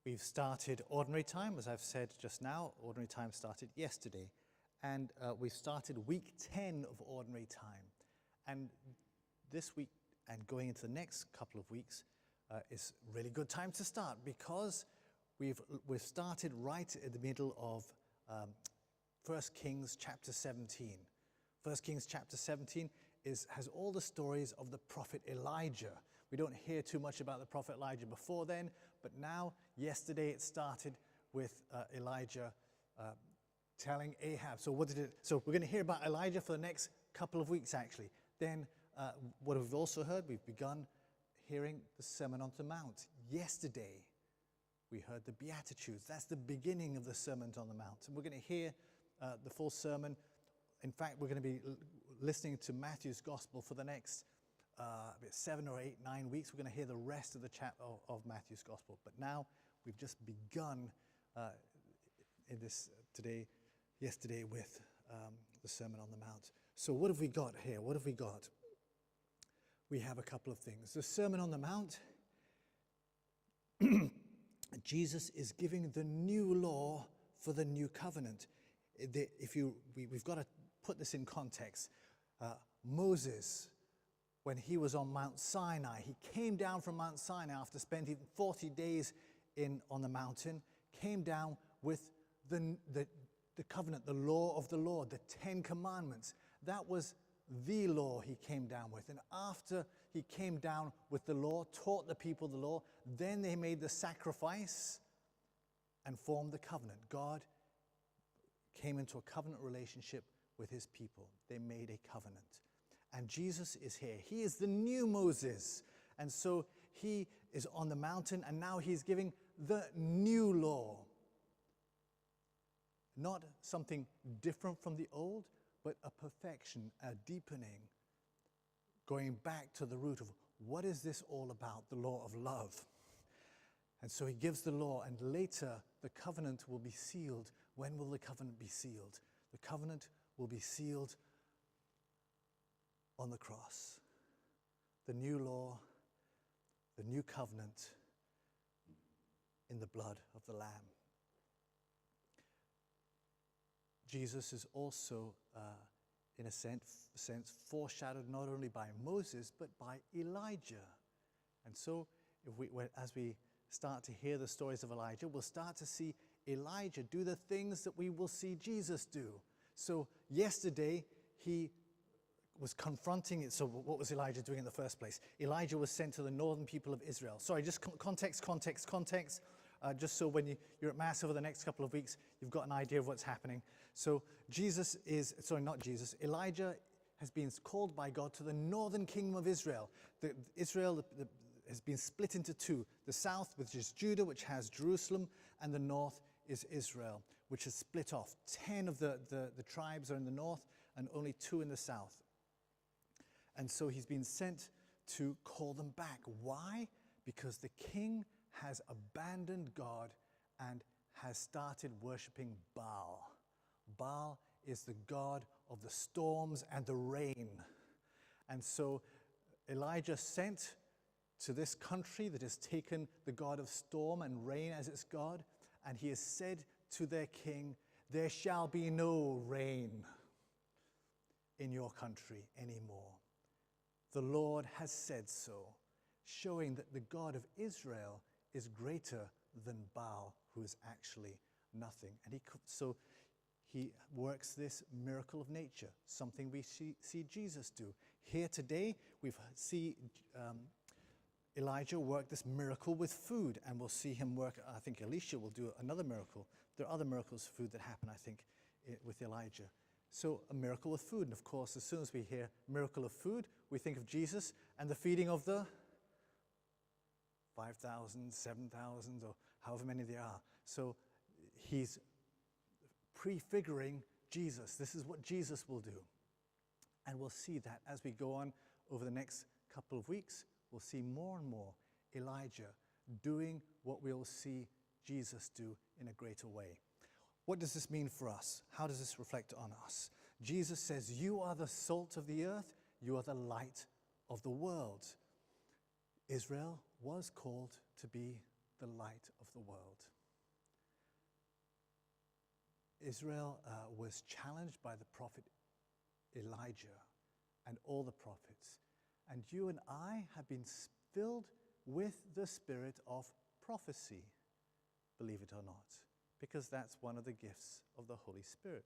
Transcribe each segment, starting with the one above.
We've started Ordinary Time, as I've said just now. Ordinary Time started yesterday. And we've started week 10 of Ordinary Time. And this week and going into the next couple of weeks is a really good time to start, because we've started right in the middle of 1 Kings chapter 17. 1 Kings chapter 17 has all the stories of the prophet Elijah. We don't hear too much about the prophet Elijah before then, but now, yesterday it started with Elijah telling Ahab. So we're going to hear about Elijah for the next couple of weeks, actually. Then what we've also heard, we've begun hearing the Sermon on the Mount. Yesterday we heard the Beatitudes. That's the beginning of the Sermon on the Mount. And we're going to hear the full sermon. In fact, we're going to be listening to Matthew's Gospel for the next 7 or 8, 9 weeks. We're going to hear the rest of the chapter of Matthew's Gospel. But now we've just begun in this yesterday with the Sermon on the Mount. So what have we got here? What have we got? We have a couple of things. The Sermon on the Mount, Jesus is giving the new law for the new covenant. We've got to put this in context. Moses, when he was on Mount Sinai, he came down from Mount Sinai after spending 40 days on the mountain, came down with the covenant, the law of the Lord, the 10 commandments. That was the law he came down with. And after he came down with the law, taught the people the law, then they made the sacrifice and formed the covenant. God came into a covenant relationship with his people. They made a covenant. And Jesus is here. He is the new Moses. And so he is on the mountain, and now he's giving the new law. Not something different from the old, but a perfection, a deepening, going back to the root of what is this all about, the law of love. And so he gives the law, and later the covenant will be sealed. When will the covenant be sealed? The covenant will be sealed on the cross. The new law, the new covenant in the blood of the Lamb. Jesus is also, in a sense, foreshadowed not only by Moses, but by Elijah. And so, as we start to hear the stories of Elijah, we'll start to see Elijah do the things that we will see Jesus do. So, yesterday, he was confronting it. So, what was Elijah doing in the first place? Elijah was sent to the northern people of Israel. Sorry, just context. Just so when you're at Mass over the next couple of weeks, you've got an idea of what's happening. So Elijah has been called by God to the northern kingdom of Israel. Israel has been split into two. The south, which is Judah, which has Jerusalem, and the north is Israel, which is split off. 10 of the tribes are in the north and only 2 in the south. And so he's been sent to call them back. Why? Because the king has abandoned God and has started worshipping Baal. Baal is the god of the storms and the rain. And so Elijah sent to this country that has taken the god of storm and rain as its god, and he has said to their king, "There shall be no rain in your country anymore. The Lord has said so," showing that the God of Israel is greater than Baal, who is actually nothing. And he works this miracle of nature, something we see Jesus do. Here today, we see Elijah work this miracle with food, and we'll see him work, I think Elisha will do another miracle. There are other miracles of food that happen, I think, with Elijah. So a miracle with food, and of course, as soon as we hear miracle of food, we think of Jesus and the feeding of the 5,000, 7,000, or however many there are. So he's prefiguring Jesus. This is what Jesus will do. And we'll see that as we go on over the next couple of weeks. We'll see more and more Elijah doing what we'll see Jesus do in a greater way. What does this mean for us? How does this reflect on us? Jesus says, "You are the salt of the earth. You are the light of the world." Israel was called to be the light of the world. Israel was challenged by the prophet Elijah and all the prophets. And you and I have been filled with the spirit of prophecy, believe it or not, because that's one of the gifts of the Holy Spirit.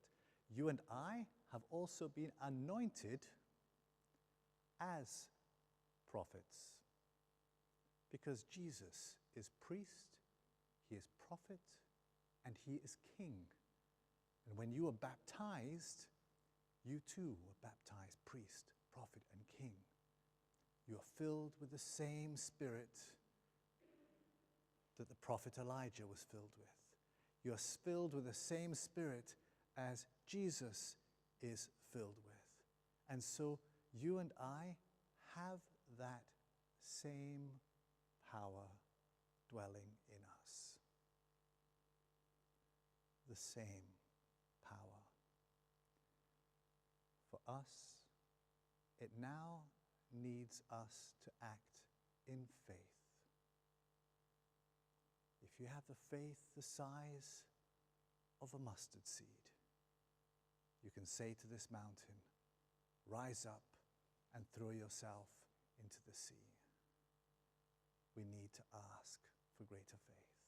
You and I have also been anointed as prophets, because Jesus is priest, he is prophet, and he is king. And when you were baptized, you too were baptized priest, prophet, and king. You are filled with the same spirit that the prophet Elijah was filled with. You are filled with the same spirit as Jesus is filled with. And so you and I have that same power dwelling in us. The same power. For us, it now needs us to act in faith. If you have the faith the size of a mustard seed, you can say to this mountain, rise up and throw yourself into the sea. We need to ask for greater faith.